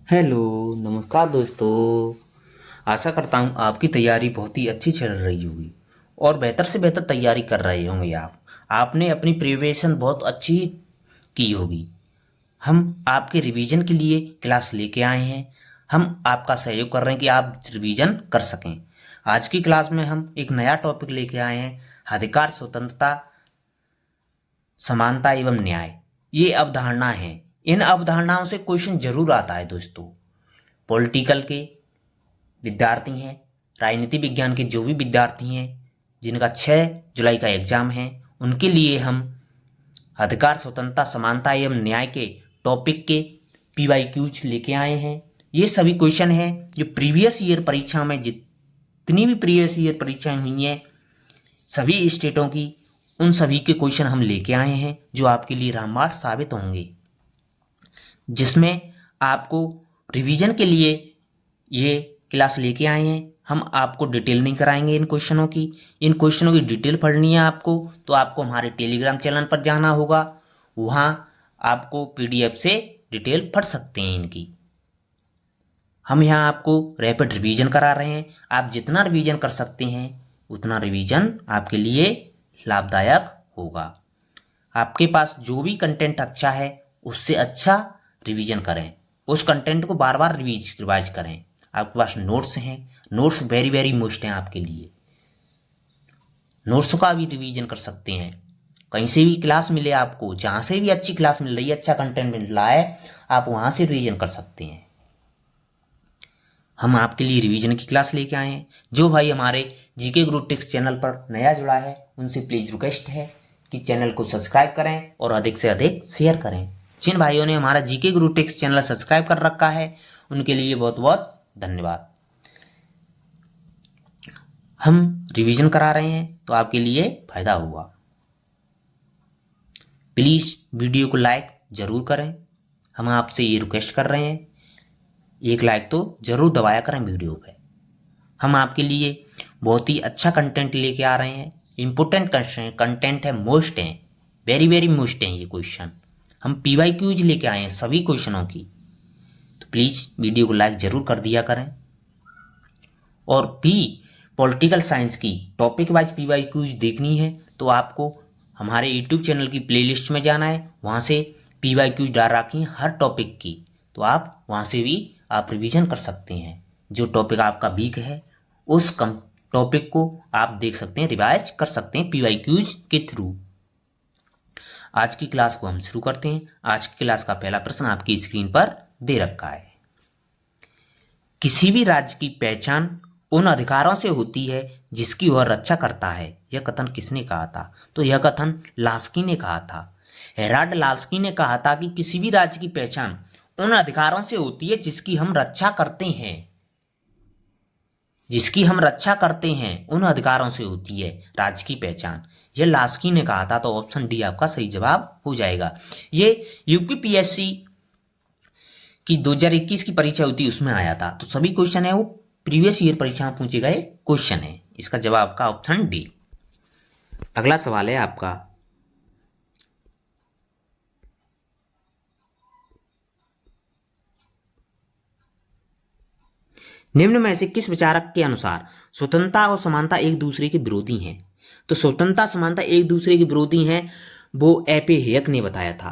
Hello, नमस्कार दोस्तों। आशा करता हूँ आपकी तैयारी बहुत ही अच्छी चल रही होगी और बेहतर से बेहतर तैयारी कर रहे होंगे। आपने अपनी प्रिपरेशन बहुत अच्छी की होगी। हम आपके रिवीजन के लिए क्लास लेके आए हैं। हम आपका सहयोग कर रहे हैं कि आप रिवीजन कर सकें। आज की क्लास में हम एक नया टॉपिक लेके आए हैं, अधिकार, स्वतंत्रता, समानता एवं न्याय। ये अवधारणा है। इन अवधारणाओं से क्वेश्चन जरूर आता है दोस्तों। पॉलिटिकल के विद्यार्थी हैं, राजनीति विज्ञान के जो भी विद्यार्थी हैं जिनका 6 जुलाई का एग्जाम है, उनके लिए हम अधिकार, स्वतंत्रता, समानता एवं न्याय के टॉपिक के PYQs लेके आए हैं। ये सभी क्वेश्चन हैं जो प्रीवियस ईयर परीक्षा में, जितनी भी प्रीवियस ईयर परीक्षाएं हुई हैं सभी स्टेटों की, उन सभी के क्वेश्चन हम लेके आए हैं जो आपके लिए रामबाण साबित होंगे, जिसमें आपको रिवीजन के लिए ये क्लास लेके आए हैं। हम आपको डिटेल नहीं कराएंगे इन क्वेश्चनों की। इन क्वेश्चनों की डिटेल पढ़नी है आपको तो आपको हमारे टेलीग्राम चैनल पर जाना होगा। वहाँ आपको PDF से डिटेल पढ़ सकते हैं इनकी। हम यहाँ आपको रैपिड रिवीजन करा रहे हैं। आप जितना रिवीजन कर सकते हैं उतना रिवीजन आपके लिए लाभदायक होगा। आपके पास जो भी कंटेंट अच्छा है उससे अच्छा रिवीजन करें। उस कंटेंट को बार बार रिवाइज करें। आपके पास नोट्स हैं, नोट्स वेरी वेरी मोस्ट हैं आपके लिए। नोट्स का भी रिवीजन कर सकते हैं। कहीं से भी क्लास मिले आपको, जहाँ से भी अच्छी क्लास मिल रही है, अच्छा कंटेंट मिल रहा है, आप वहाँ से रिवीजन कर सकते हैं। हम आपके लिए रिवीजन की क्लास लेके आए हैं। जो भाई हमारे GK गुरु टिप्स चैनल पर नया जुड़ा है उनसे प्लीज़ रिक्वेस्ट है कि चैनल को सब्सक्राइब करें और अधिक से अधिक शेयर करें। जिन भाइयों ने हमारा GK गुरु टिप्स चैनल सब्सक्राइब कर रखा है उनके लिए बहुत बहुत धन्यवाद। हम रिवीजन करा रहे हैं तो आपके लिए फायदा होगा। प्लीज़ वीडियो को लाइक जरूर करें। हम आपसे ये रिक्वेस्ट कर रहे हैं, एक लाइक तो जरूर दबाया करें वीडियो पे। हम आपके लिए बहुत ही अच्छा कंटेंट लेके आ रहे हैं। इम्पोर्टेंट कंटेंट है, मोस्ट है, वेरी वेरी मोस्ट है ये क्वेश्चन। हम PYQs लेके आए हैं सभी क्वेश्चनों की। तो प्लीज़ वीडियो को लाइक जरूर कर दिया करें। और भी पॉलिटिकल साइंस की टॉपिक वाइज PYQs देखनी है तो आपको हमारे YouTube चैनल की प्लेलिस्ट में जाना है। वहाँ से PYQs डाल रखी हैं हर टॉपिक की, तो आप वहाँ से भी आप रिवीजन कर सकते हैं। जो टॉपिक आपका वीक है उस कम टॉपिक को आप देख सकते हैं, रिवाइज कर सकते हैं PYQs के थ्रू। आज की क्लास को हम शुरू करते हैं। आज की क्लास का पहला प्रश्न आपकी स्क्रीन पर दे रखा है। किसी भी राज्य की पहचान उन अधिकारों से होती है जिसकी वह रक्षा करता है। यह कथन किसने कहा था? तो यह कथन लास्की ने कहा था। हेराल्ड लास्की ने कहा था कि किसी भी राज्य की पहचान उन अधिकारों से होती है जिसकी हम रक्षा करते हैं। जिसकी हम रक्षा करते हैं उन अधिकारों से होती है राज्य की पहचान। यह लास्की ने कहा था। तो ऑप्शन डी आपका सही जवाब हो जाएगा। ये UPPSC की 2021 की परीक्षा हुई थी उसमें आया था। तो सभी क्वेश्चन है वो प्रीवियस ईयर परीक्षा में पूछे गए क्वेश्चन है। इसका जवाब आपका ऑप्शन डी। अगला सवाल है आपका, निम्न में से किस विचारक के अनुसार स्वतंत्रता और समानता एक दूसरे के विरोधी हैं? तो स्वतंत्रता समानता एक दूसरे के विरोधी हैं, वो AP हेयक ने बताया था।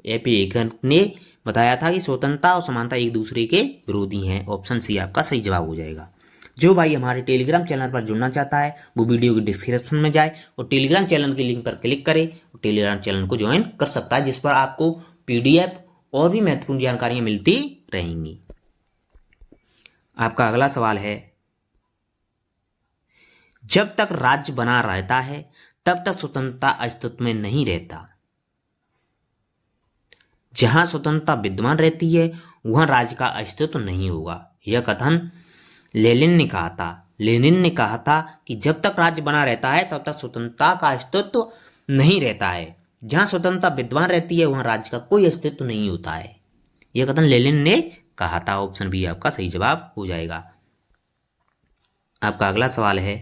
AP हेयक ने बताया था कि स्वतंत्रता और समानता एक दूसरे के विरोधी हैं। ऑप्शन सी आपका सही जवाब हो जाएगा। जो भाई हमारे टेलीग्राम चैनल पर जुड़ना चाहता है वो वीडियो के डिस्क्रिप्शन में जाए और टेलीग्राम चैनल के लिंक पर क्लिक करे और टेलीग्राम चैनल को ज्वाइन कर सकता है, जिस पर आपको PDF और भी महत्वपूर्ण जानकारियां मिलती रहेंगी। आपका अगला सवाल है, जब तक राज्य बना रहता है तब तक स्वतंत्रता अस्तित्व में नहीं रहता। जहां स्वतंत्रता विद्यमान रहती है वहां राज्य का अस्तित्व नहीं होगा। यह कथन लेनिन ने कहा था। लेनिन ने कहा था कि जब तक राज्य बना रहता है तब तक स्वतंत्रता का अस्तित्व नहीं रहता है। जहां स्वतंत्रता विद्यमान रहती है वहां राज्य का कोई अस्तित्व नहीं होता है। यह कथन लेनिन ने कहा था। ऑप्शन बी आपका सही जवाब हो जाएगा। आपका अगला सवाल है,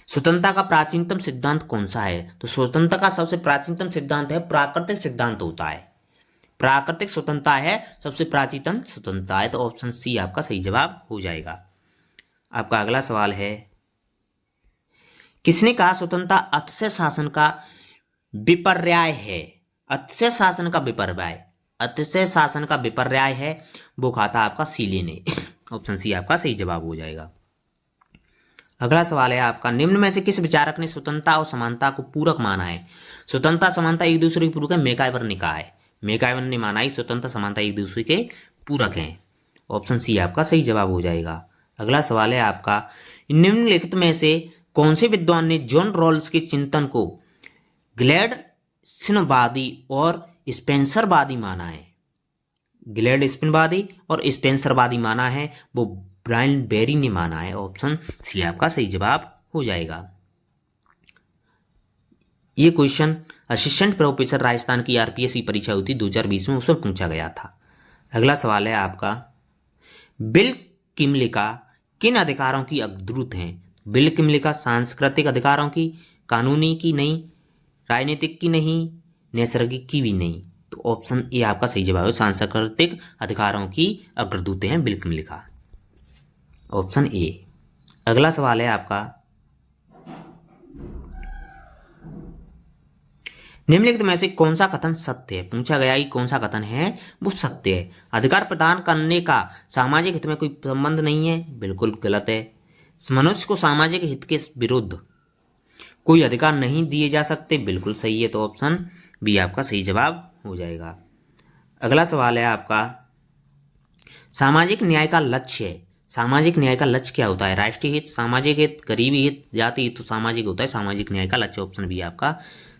स्वतंत्रता का प्राचीनतम सिद्धांत कौन सा है? तो स्वतंत्रता का सबसे प्राचीनतम सिद्धांत है प्राकृतिक सिद्धांत होता है। प्राकृतिक स्वतंत्रता है, सबसे प्राचीनतम स्वतंत्रता है, तो ऑप्शन सी आपका सही जवाब हो जाएगा। आपका अगला सवाल है, किसने कहा स्वतंत्रता अतिशय शासन का विपर्याय है? अतिशय शासन का विपर्याय, अतिशय शासन का विपर्याय है, वो कहा था आपका सीले ने। ऑप्शन सी आपका सही जवाब हो जाएगा। अगला सवाल है आपका, निम्न में से किस विचारक ने स्वतंत्रता और समानता को पूरक माना है? स्वतंत्रता समानता एक दूसरे के पूरक है, मैकाइवर ने कहा है। मैकाइवर ने माना है स्वतंत्रता समानता एक दूसरे के पूरक हैं। ऑप्शन सी आपका सही जवाब हो जाएगा। अगला सवाल है आपका, निम्नलिखित में से कौन से विद्वान ने जॉन रॉल्स के चिंतन को ग्लैडस्टिनवादी और स्पेंसरवादी माना है? ग्लैडस्टिनवादी और स्पेंसरवादी माना है, वो ब्रायन बेरी ने माना है। ऑप्शन सी आपका सही जवाब हो जाएगा। ये क्वेश्चन असिस्टेंट प्रोफेसर राजस्थान की आरपीएस की परीक्षा हुई थी 2020 में, उसमें पूछा गया था। अगला सवाल है आपका, बिल किमलिका किन अधिकारों की अग्रदूत हैं? बिल किमलिका सांस्कृतिक अधिकारों की, कानूनी की नहीं, राजनीतिक की नहीं, नैसर्गिक की भी नहीं, तो ऑप्शन ए आपका सही जवाब है, सांस्कृतिक अधिकारों की अग्रदूत हैं बिल किमलिका। Option A. अगला सवाल है आपका, निम्नलिखित में से कौन सा कथन सत्य है? पूछा गया कि कौन सा कथन है वो सत्य है। अधिकार प्रदान करने का सामाजिक हित में कोई संबंध नहीं है, बिल्कुल गलत है। मनुष्य को सामाजिक हित के विरुद्ध कोई अधिकार नहीं दिए जा सकते, बिल्कुल सही है, तो ऑप्शन बी आपका सही जवाब हो जाएगा। अगला सवाल है आपका, सामाजिक न्याय का लक्ष्य है। सामाजिक न्याय का लक्ष्य क्या होता है? राष्ट्रीय हित, सामाजिक हित, गरीबी हित, जाति हित, तो सामाजिक होता है सामाजिक न्याय का लक्ष्य। ऑप्शन बी आपका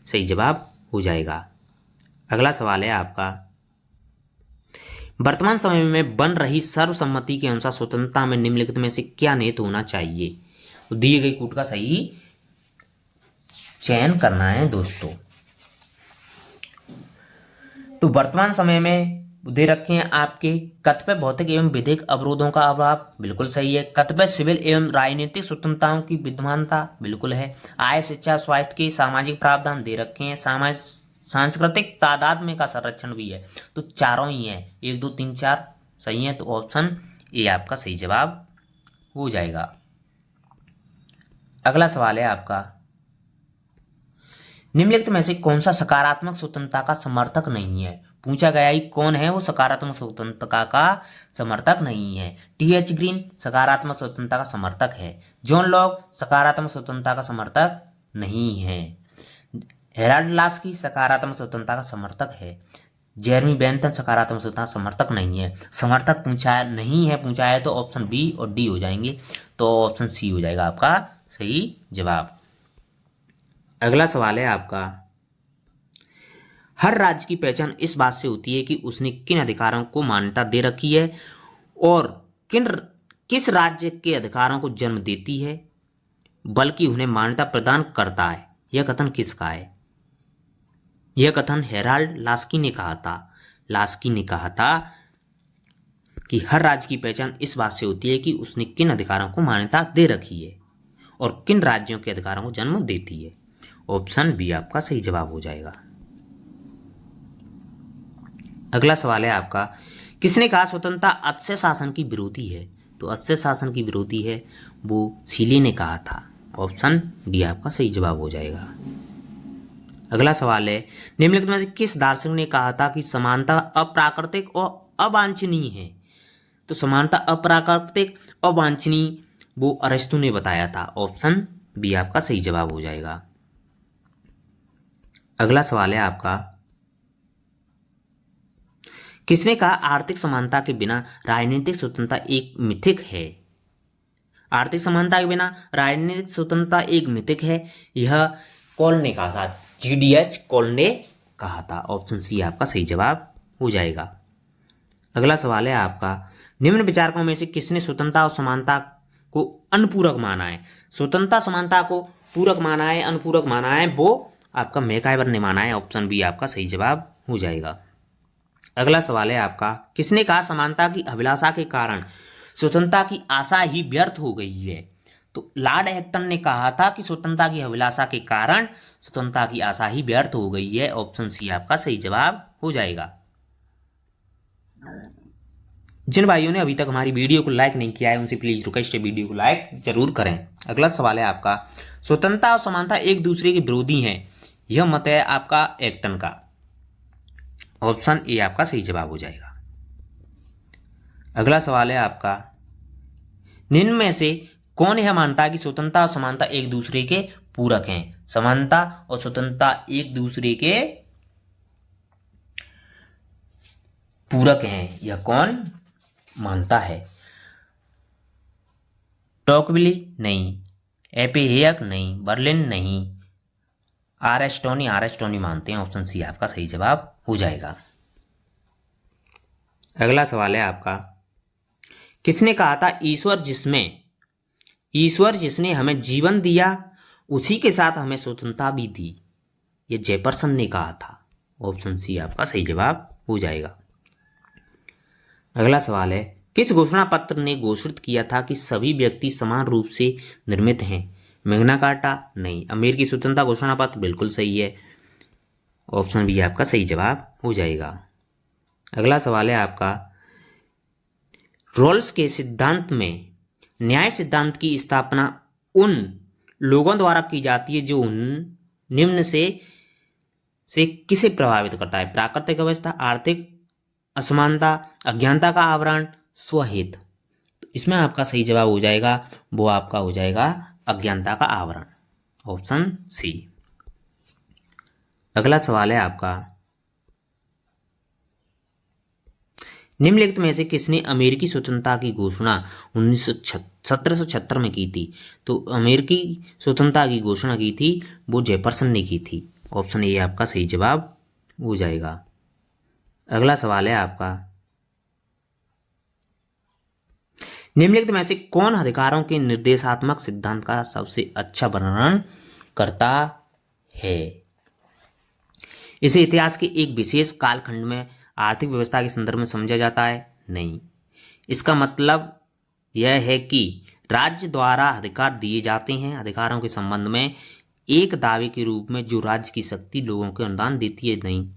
सही जवाब हो जाएगा। अगला सवाल है आपका, वर्तमान समय में बन रही सर्वसम्मति के अनुसार स्वतंत्रता में निम्नलिखित में से क्या निहित होना चाहिए? तो दिए गई कूट का सही चयन करना है दोस्तों। तो वर्तमान समय में दे रखे हैं आपके कतिपय भौतिक एवं विधिक अवरोधों का अभाव, बिल्कुल सही है। कतिपय सिविल एवं राजनीतिक स्वतंत्रताओं की विद्यमानता, बिल्कुल है। आय, शिक्षा, स्वास्थ्य के सामाजिक प्रावधान दे रखे हैं। सांस्कृतिक तादाद में का संरक्षण भी है, तो चारों ही है, 1 2 3 4 सही है, तो ऑप्शन ए आपका सही जवाब हो जाएगा। अगला सवाल है आपका, निम्नलिखित में से कौन सा सकारात्मक स्वतंत्रता का समर्थक नहीं है? पूछा गया है कौन है वो सकारात्मक स्वतंत्रता का समर्थक नहीं है। टी.एच. ग्रीन सकारात्मक स्वतंत्रता का समर्थक है। जॉन लॉक सकारात्मक स्वतंत्रता का समर्थक नहीं है। हेराल्ड लास्की सकारात्मक स्वतंत्रता का समर्थक है। जेरमी बेंथम सकारात्मक स्वतंत्रता समर्थक नहीं है। समर्थक पूछा है तो ऑप्शन बी और डी हो जाएंगे, तो ऑप्शन सी हो जाएगा आपका सही जवाब। अगला सवाल है आपका, हर राज्य की पहचान इस बात से होती है कि उसने किन अधिकारों को मान्यता दे रखी है और किस राज्य के अधिकारों को जन्म देती है, बल्कि उन्हें मान्यता प्रदान करता है। यह कथन किसका है? यह कथन हेराल्ड लास्की ने कहा था। लास्की ने कहा था कि हर राज्य की पहचान इस बात से होती है कि उसने किन अधिकारों को मान्यता दे रखी है और किन राज्यों के अधिकारों को जन्म देती है। ऑप्शन बी आपका सही जवाब हो जाएगा। अगला सवाल है आपका, किसने कहा स्वतंत्रता अतिशय शासन की विरोधी है? तो अतिशय शासन की विरोधी है वो सीले ने कहा था। ऑप्शन डी आपका सही जवाब हो जाएगा। अगला सवाल है, निम्नलिखित में से किस दार्शनिक ने कहा था कि समानता अप्राकृतिक और अवांछनीय है? तो समानता अप्राकृतिक अवांछनीय वो अरिस्टो ने बताया था। ऑप्शन बी आपका सही जवाब हो जाएगा। अगला सवाल है आपका, किसने कहा आर्थिक समानता के बिना राजनीतिक स्वतंत्रता एक मिथिक है? आर्थिक समानता के बिना राजनीतिक स्वतंत्रता एक मिथिक है, यह कॉल ने कहा था। GDH कॉल ने कहा था। ऑप्शन सी आपका सही जवाब हो जाएगा। अगला सवाल है आपका, निम्न विचारकों में से किसने स्वतंत्रता और समानता को अनुपूरक माना है? स्वतंत्रता समानता को पूरक माना है, अनुपूरक माना है, वो आपका मैकाइवर ने माना है। ऑप्शन बी आपका सही जवाब हो जाएगा। अगला सवाल है आपका, किसने कहा समानता की अभिलाषा के कारण स्वतंत्रता की आशा ही व्यर्थ हो गई है? तो लॉर्ड एक्टन ने कहा था कि स्वतंत्रता की अभिलाषा के कारण स्वतंत्रता की आशा ही व्यर्थ हो गई है। ऑप्शन सी आपका सही जवाब हो जाएगा। जिन भाइयों ने अभी तक हमारी वीडियो को लाइक नहीं किया है उनसे प्लीज रिक्वेस्ट है, वीडियो को लाइक जरूर करें। अगला सवाल है आपका, स्वतंत्रता और समानता एक दूसरे के विरोधी हैं, यह मत है आपका एक्टन का। ऑप्शन ए आपका सही जवाब हो जाएगा। अगला सवाल है आपका, निम्न में से कौन यह मानता है कि स्वतंत्रता और समानता एक दूसरे के पूरक हैं? समानता और स्वतंत्रता एक दूसरे के पूरक हैं, यह कौन मानता है? टॉकविली नहीं, एपी हेयक नहीं, बर्लिन नहीं, आर एस टोनी मानते हैं। ऑप्शन सी आपका सही जवाब हो जाएगा। अगला सवाल है आपका, किसने कहा था ईश्वर जिसने हमें जीवन दिया उसी के साथ हमें स्वतंत्रता भी दी? ये जेफरसन ने कहा था। ऑप्शन सी आपका सही जवाब हो जाएगा। अगला सवाल है, किस घोषणा पत्र ने घोषित किया था कि सभी व्यक्ति समान रूप से निर्मित हैं? मैग्ना कार्टा नहीं, अमेरिकी स्वतंत्रता घोषणा पत्र बिल्कुल सही है। ऑप्शन बी आपका सही जवाब हो जाएगा। अगला सवाल है आपका, रॉल्स के सिद्धांत में न्याय सिद्धांत की स्थापना उन लोगों द्वारा की जाती है जो उन निम्न से किसे प्रभावित करता है? प्राकृतिक अवस्था, आर्थिक असमानता, अज्ञानता का आवरण, स्वहित। तो इसमें आपका सही जवाब हो जाएगा, वो आपका हो जाएगा अज्ञानता का आवरण। Option C. अगला सवाल है आपका, निम्नलिखित में से किसने अमेरिकी स्वतंत्रता की घोषणा 1776 में की थी? तो अमेरिकी स्वतंत्रता की घोषणा की थी वो जेफरसन ने की थी। ऑप्शन ए आपका सही जवाब हो जाएगा। अगला सवाल है आपका, निम्नलिखित में से कौन अधिकारों के निर्देशात्मक सिद्धांत का सबसे अच्छा वर्णन करता है? इसे इतिहास के एक विशेष कालखंड में आर्थिक व्यवस्था के संदर्भ में समझा जाता है? नहीं। इसका मतलब यह है कि राज्य द्वारा अधिकार दिए जाते हैं, अधिकारों के संबंध में एक दावे के रूप में जो राज्य की शक्ति लोगों को अनुदान देती है। नहीं,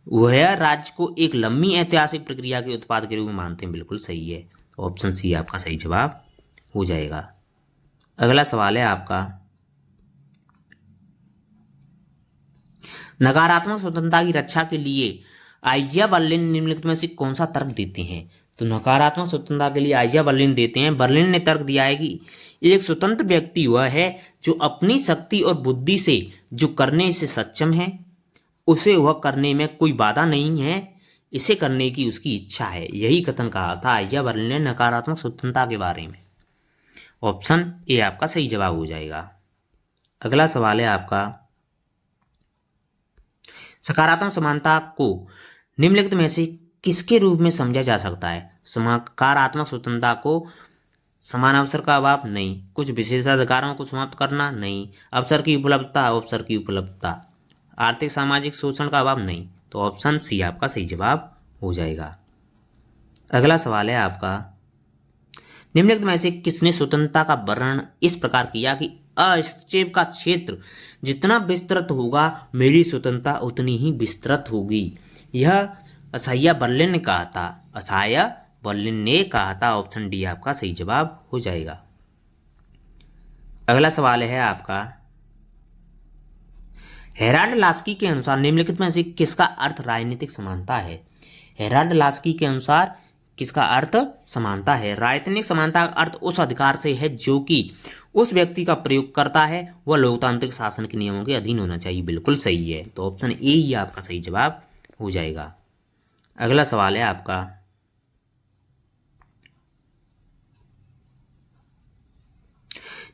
वह राज्य को एक लंबी ऐतिहासिक प्रक्रिया के उत्पाद के रूप में मानते हैं। बिल्कुल सही है। ऑप्शन सी आपका सही जवाब हो जाएगा। अगला सवाल है आपका, नकारात्मक स्वतंत्रता की रक्षा के लिए आइजिया बर्लिन निम्नलिखित में से कौन सा तर्क देते हैं? तो नकारात्मक स्वतंत्रता के लिए आइजिया बर्लिन देते हैं। बर्लिन ने तर्क दिया है कि एक स्वतंत्र व्यक्ति वह है जो अपनी शक्ति और बुद्धि से जो करने से सक्षम है, उसे वह करने में कोई बाधा नहीं है, इसे करने की उसकी इच्छा है। यही कथन कहा था आइजिया बर्लिन ने नकारात्मक स्वतंत्रता के बारे में। ऑप्शन ए आपका सही जवाब हो जाएगा। अगला सवाल है आपका, सकारात्मक समानता को निम्नलिखित में से किसके रूप में समझा जा सकता है? सकारात्मक स्वतंत्रता को समान अवसर का अभाव? नहीं। कुछ विशेषाधिकारों को समाप्त करना? नहीं। अवसर की उपलब्धता? आर्थिक सामाजिक शोषण का अभाव? नहीं। तो ऑप्शन सी आपका सही जवाब हो जाएगा। अगला सवाल है आपका, निम्नलिखित में से किसने स्वतंत्रता का वर्णन इस प्रकार किया कि अस्थिक्षेप का क्षेत्र जितना विस्तृत होगा मेरी स्वतंत्रता उतनी ही विस्तृत होगी? यह असाया बर्लिन ने कहा था। असाया बर्लिन ने कहा था। ऑप्शन डी आपका सही जवाब हो जाएगा। अगला सवाल है आपका, हेराल्ड लास्की के अनुसार निम्नलिखित में से किसका अर्थ राजनीतिक समानता है? हेराल्ड लास्की के अनुसार किसका अर्थ समानता है? राजनीतिक समानता का अर्थ उस अधिकार से है जो कि उस व्यक्ति का प्रयोग करता है वह लोकतांत्रिक शासन के नियमों के अधीन होना चाहिए। बिल्कुल सही है। तो ऑप्शन ए ही आपका सही जवाब हो जाएगा। अगला सवाल है आपका,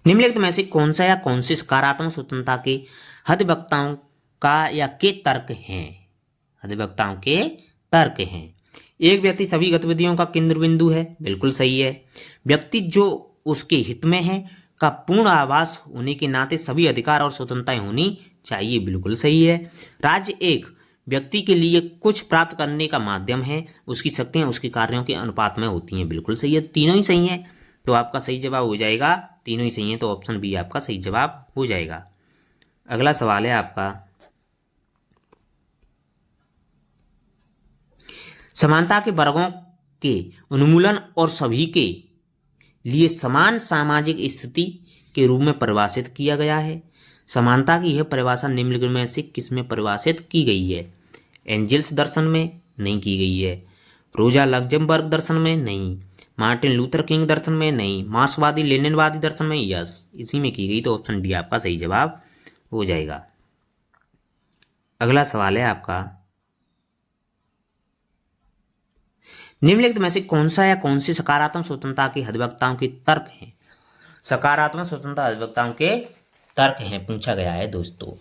निम्नलिखित में से कौन सा या कौन सी सकारात्मक स्वतंत्रता के अधिवक्ताओं का या के तर्क हैं? अधिवक्ताओं के तर्क हैं। एक व्यक्ति सभी गतिविधियों का केंद्र बिंदु है। बिल्कुल सही है। व्यक्ति जो उसके हित में है का पूर्ण आवास होने के नाते सभी अधिकार और स्वतंत्रताएं होनी चाहिए। बिल्कुल सही है। राज्य एक व्यक्ति के लिए कुछ प्राप्त करने का माध्यम है, उसकी शक्तियां उसके कार्यों के अनुपात में होती हैं। बिल्कुल सही है। तीनों ही सही हैं, तो आपका सही जवाब हो जाएगा। तीनों ही सही हैं, तो ऑप्शन बी आपका सही जवाब हो जाएगा। अगला सवाल है आपका, समानता के वर्गों के उन्मूलन और सभी के लिए समान सामाजिक स्थिति के रूप में परिभाषित किया गया है। समानता की यह परिभाषा निम्नलिखित में से किस में परिभाषित की गई है? एंजल्स दर्शन में नहीं की गई है, रोजा लग्जमबर्ग दर्शन में नहीं, मार्टिन लूथर किंग दर्शन में नहीं, मार्क्सवादी लेनिनवादी दर्शन में यस इसी में की गई। तो ऑप्शन डी आपका सही जवाब हो जाएगा। अगला सवाल है आपका, निम्नलिखित में से कौन सा या कौन सी सकारात्मक स्वतंत्रता के अधिवक्ताओं के तर्क हैं? सकारात्मक स्वतंत्रता अधिवक्ताओं के तर्क हैं पूछा गया है दोस्तों।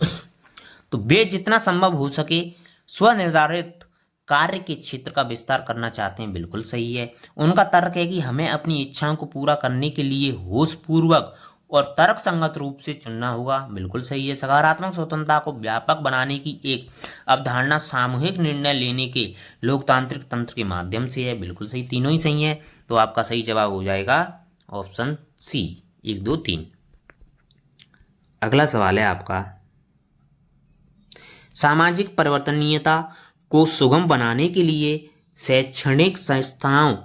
तो वे जितना संभव हो सके स्वनिर्धारित कार्य के क्षेत्र का विस्तार करना चाहते हैं, बिल्कुल सही है। उनका तर्क है कि हमें अपनी इच्छाओं को पूरा करने के लिए होशपूर्वक और तर्कसंगत रूप से चुनना होगा, बिल्कुल सही है। सकारात्मक स्वतंत्रता को व्यापक बनाने की एक अवधारणा सामूहिक निर्णय लेने के लोकतांत्रिक तंत्र के माध्यम से है, बिल्कुल सही। तीनों ही सही है, तो आपका सही जवाब हो जाएगा ऑप्शन सी 1 2 3। अगला सवाल है आपका, सामाजिक परिवर्तनीयता को सुगम बनाने के लिए शैक्षणिक संस्थाओं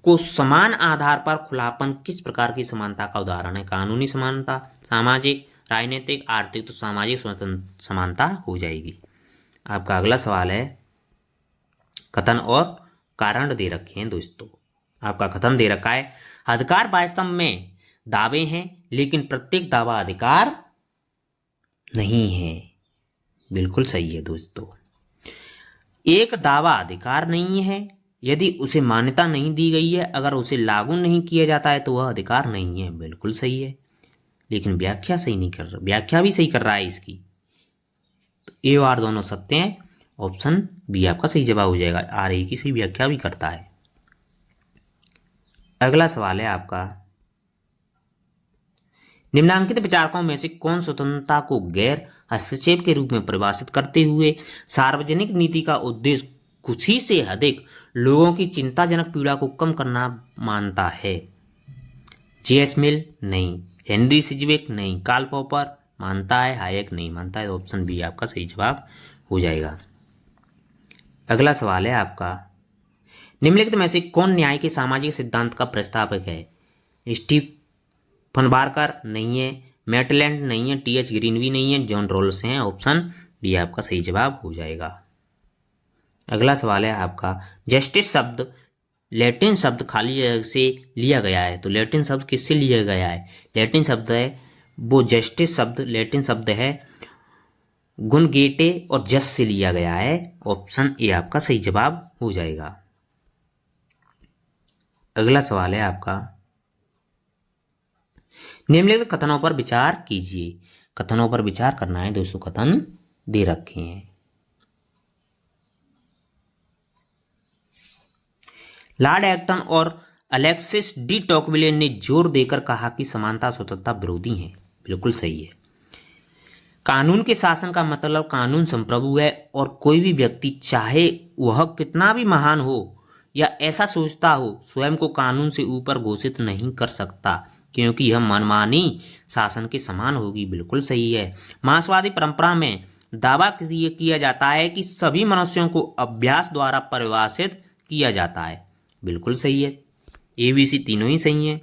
को समान आधार पर खुलापन किस प्रकार की समानता का उदाहरण है? कानूनी समानता, सामाजिक, राजनीतिक, आर्थिक। तो सामाजिक समानता हो जाएगी। आपका अगला सवाल है, कथन और कारण दे रखे हैं दोस्तों। आपका कथन दे रखा है, अधिकार वास्तव में दावे हैं लेकिन प्रत्येक दावा अधिकार नहीं है, बिल्कुल सही है दोस्तों। एक दावा अधिकार नहीं है यदि उसे मान्यता नहीं दी गई है, अगर उसे लागू नहीं किया जाता है तो वह अधिकार नहीं है, बिल्कुल सही है। लेकिन व्याख्या सही नहीं कर रहा, व्याख्या भी सही कर रहा है इसकी। तो ए और दोनों सत्य हैं, ऑप्शन बी आपका सही जवाब हो जाएगा। आर ए की सही व्याख्या भी करता है। अगला सवाल है आपका, निम्नांकित विचारकों में से कौन स्वतंत्रता को गैर हस्तक्षेप के रूप में परिभाषित करते हुए सार्वजनिक नीति का उद्देश्य खुशी से अधिक लोगों की चिंताजनक पीड़ा को कम करना मानता है? जे.एस. मिल नहीं, हेनरी सिजवेक नहीं, कार्ल पॉपर मानता है, हायक नहीं मानता है। ऑप्शन बी आपका सही जवाब हो जाएगा। अगला सवाल है आपका, निम्नलिखित में से कौन न्याय के सामाजिक सिद्धांत का प्रस्तावक है? स्टीफन बार्कर नहीं है, मैटलैंड नहीं है, टी.एच. ग्रीनवी नहीं है, जॉन रॉल्स हैं। ऑप्शन बी आपका सही जवाब हो जाएगा। अगला सवाल है आपका, जस्टिस शब्द लैटिन शब्द खाली जगह से लिया गया है, तो लैटिन शब्द किससे लिया गया है? लैटिन शब्द है वो जस्टिस शब्द लैटिन शब्द है गुनगेटे और जस से लिया गया है। ऑप्शन ए आपका सही जवाब हो जाएगा। अगला सवाल है आपका, निम्नलिखित कथनों पर विचार कीजिए। कथनों पर विचार करना है दोस्तों, कथन दे रखे हैं। लॉर्ड एक्टन और अलेक्सिस डी टॉकविले ने जोर देकर कहा कि समानता स्वतंत्रता विरोधी है, बिल्कुल सही है। कानून के शासन का मतलब कानून संप्रभु है और कोई भी व्यक्ति चाहे वह कितना भी महान हो या ऐसा सोचता हो स्वयं को कानून से ऊपर घोषित नहीं कर सकता, क्योंकि यह मनमानी शासन के समान होगी, बिल्कुल सही है। मार्क्सवादी परंपरा में दावा किया जाता है कि सभी मनुष्यों को अभ्यास द्वारा परिभाषित किया जाता है, बिल्कुल सही है। ABC तीनों ही सही हैं।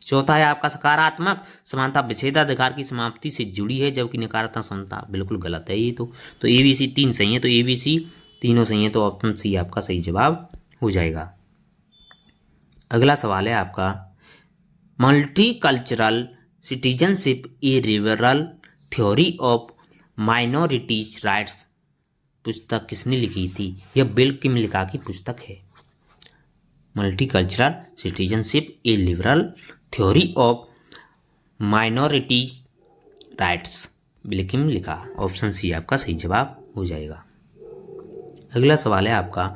चौथा है आपका, सकारात्मक समानता विच्छेदाधिकार की समाप्ति से जुड़ी है जबकि नकारात्मक समानता, बिल्कुल गलत है ये तो ABC 3 सही है, तो ABC तीनों सही है, तो ऑप्शन सी आपका सही जवाब हो जाएगा। अगला सवाल है आपका, multicultural citizenship a liberal theory of minorities rights पुस्तक किसने लिखी थी? यह बिल किमलिका की पुस्तक है। Multicultural citizenship a liberal theory of minorities rights, Bill Kymlicka. Option C आपका सही जवाब हो जाएगा। अगला सवाल है आपका,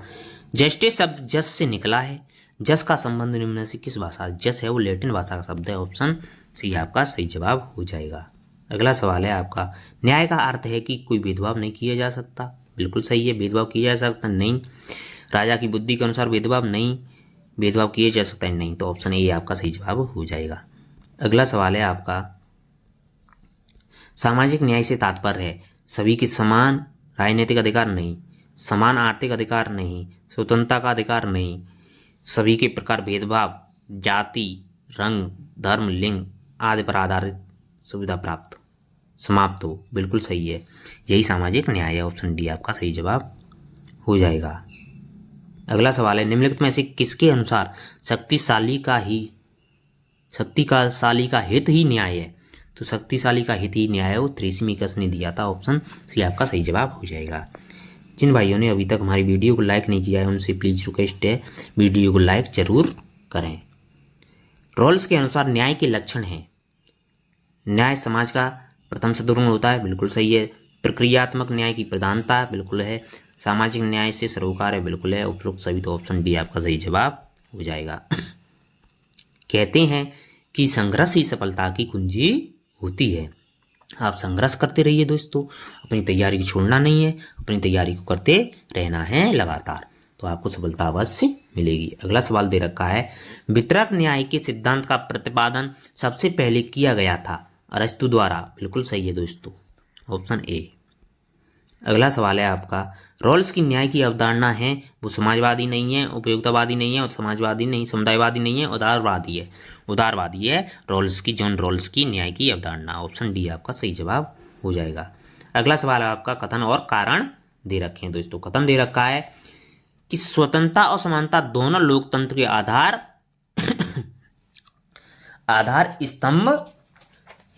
जस्टिस शब्द जस से निकला है, जस का संबंध निम्न में से किस भाषा? जस है वो लैटिन भाषा का शब्द है। ऑप्शन सी आपका सही जवाब हो जाएगा। अगला सवाल है आपका, न्याय का अर्थ है कि कोई भेदभाव नहीं किया जा सकता, बिल्कुल सही है। भेदभाव किया जा सकता नहीं, राजा की बुद्धि के अनुसार भेदभाव नहीं, भेदभाव किया जा सकता है नहीं, तो ऑप्शन ए आपका सही जवाब हो जाएगा। अगला सवाल है आपका, सामाजिक न्याय से तात्पर्य है सभी के समान राजनीतिक अधिकार नहीं, समान आर्थिक अधिकार नहीं, स्वतंत्रता का अधिकार नहीं। सभी के प्रकार भेदभाव, जाति, रंग, धर्म, लिंग आदि पर आधारित सुविधा प्राप्त समाप्त हो। बिल्कुल सही है, यही सामाजिक न्याय है। ऑप्शन डी आपका सही जवाब हो जाएगा। अगला सवाल है, निम्नलिखित में से किसके अनुसार शक्तिशाली का हित ही न्याय है? तो शक्तिशाली का हित ही न्याय है, वो थ्रेसिमिकस ने दिया था। ऑप्शन सी आपका सही जवाब हो जाएगा। जिन भाइयों ने अभी तक हमारी वीडियो को लाइक नहीं किया है उनसे प्लीज रिक्वेस्ट है, वीडियो को लाइक जरूर करें। रॉल्स के अनुसार न्याय के लक्षण हैं। न्याय समाज का प्रथम सदगुण होता है, बिल्कुल सही है। प्रक्रियात्मक न्याय की प्रधानता, बिल्कुल है। सामाजिक न्याय से सरोकार है, बिल्कुल है। उपरोक्त सभी, तो ऑप्शन डी आपका सही जवाब हो जाएगा। कहते हैं कि संघर्ष ही सफलता की कुंजी होती है। आप संघर्ष करते रहिए दोस्तों, अपनी तैयारी को छोड़ना नहीं है, अपनी तैयारी को करते रहना है लगातार, तो आपको सफलता अवश्य मिलेगी। अगला सवाल दे रखा है, वितरक न्याय के सिद्धांत का प्रतिपादन सबसे पहले किया गया था अरस्तु द्वारा। बिल्कुल सही है दोस्तों, ऑप्शन ए। अगला सवाल है आपका, रॉल्स की न्याय की अवधारणा है वो समाजवादी नहीं है, उपयोगितावादी नहीं है, और समाजवादी नहीं, समुदायवादी नहीं है, उदारवादी है। उदारवादी है रॉल्स की, जॉन रॉल्स की न्याय की अवधारणा। ऑप्शन डी आपका सही जवाब हो जाएगा। अगला सवाल है आपका, कथन और कारण दे रखे हैं दोस्तों। कथन दे रखा है कि स्वतंत्रता और समानता दोनों लोकतंत्र के आधार स्तंभ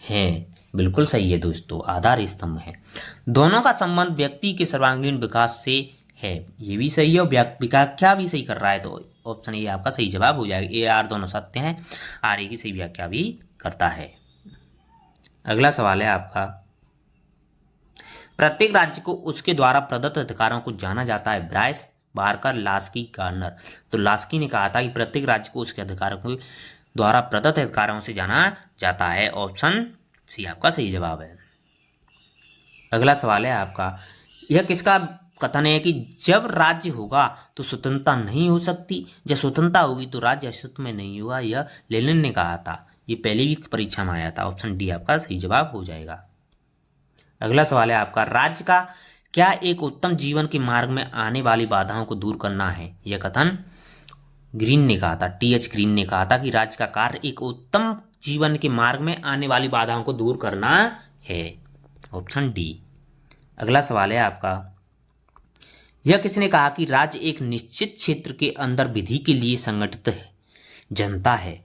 हैं। बिल्कुल सही है दोस्तों, आधार स्तंभ है। दोनों का संबंध व्यक्ति के सर्वांगीण विकास से है, ये भी सही है, और व्याख्या भी सही कर रहा है, तो ऑप्शन ए आपका सही जवाब हो जाएगा। ए आर दोनों सत्य हैं, आर ए की सही व्याख्या भी करता है। अगला सवाल है आपका, प्रत्येक राज्य को उसके द्वारा प्रदत्त अधिकारों को जाना जाता है। Bryce, Barker, Laski, Garner. तो लास्की ने कहा था कि प्रत्येक राज्य को उसके अधिकारों को द्वारा प्रदत्त अधिकारों से जाना जाता है। ऑप्शन सी आपका सही जवाब है। अगला सवाल है आपका, यह किसका कथन है कि जब राज्य होगा तो स्वतंत्रता नहीं हो सकती, जब स्वतंत्रता होगी तो राज्य अस्तित्व में नहीं होगा। यह लेनिन ने कहा था, ये पहले भी परीक्षा में आया था। ऑप्शन डी आपका सही जवाब हो जाएगा। अगला सवाल है आपका, राज्य का क्या एक उत्तम जीवन के मार्ग में आने वाली बाधाओं को दूर करना है? यह कथन ग्रीन ने कहा था, टी.एच. ग्रीन ने कहा था कि राज्य का कार्य एक उत्तम जीवन के मार्ग में आने वाली बाधाओं को दूर करना है। Option D. अगला सवाल है आपका, यह किसने कहा कि राज्य एक निश्चित क्षेत्र के अंदर विधि के लिए संगठित है, जनता है?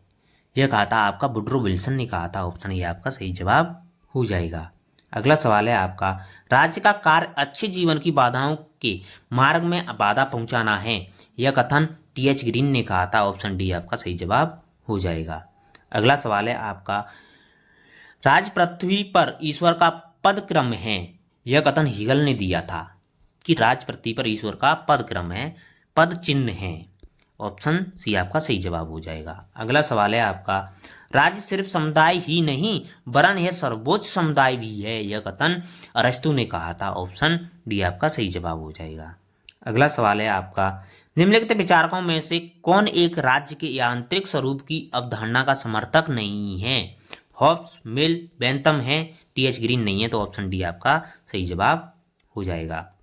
यह कहा था आपका वुडरो विल्सन ने कहा था। ऑप्शन ए आपका सही जवाब हो जाएगा। अगला सवाल है आपका, राज्य का कार्य अच्छे जीवन की बाधाओं के मार्ग में बाधा पहुंचाना है। यह कथन टी.एच. ग्रीन ने कहा था। ऑप्शन डी आपका सही जवाब हो जाएगा। अगला सवाल है आपका, राज पृथ्वी पर ईश्वर का पद क्रम है। यह कथन हीगल ने दिया था कि राज पृथ्वी पर ईश्वर का पद क्रम है, पद चिन्ह है। ऑप्शन सी आपका सही जवाब हो जाएगा। अगला सवाल है आपका, राज्य सिर्फ समुदाय ही नहीं वरन यह सर्वोच्च समुदाय भी है। यह कथन अरस्तु ने कहा था। ऑप्शन डी आपका सही जवाब हो जाएगा। अगला सवाल है आपका, निम्नलिखित विचारकों में से कौन एक राज्य के यांत्रिक स्वरूप की अवधारणा का समर्थक नहीं है? हॉब्स, मिल, बेंथम है, टी.एच. ग्रीन नहीं है, तो ऑप्शन डी आपका सही जवाब हो जाएगा।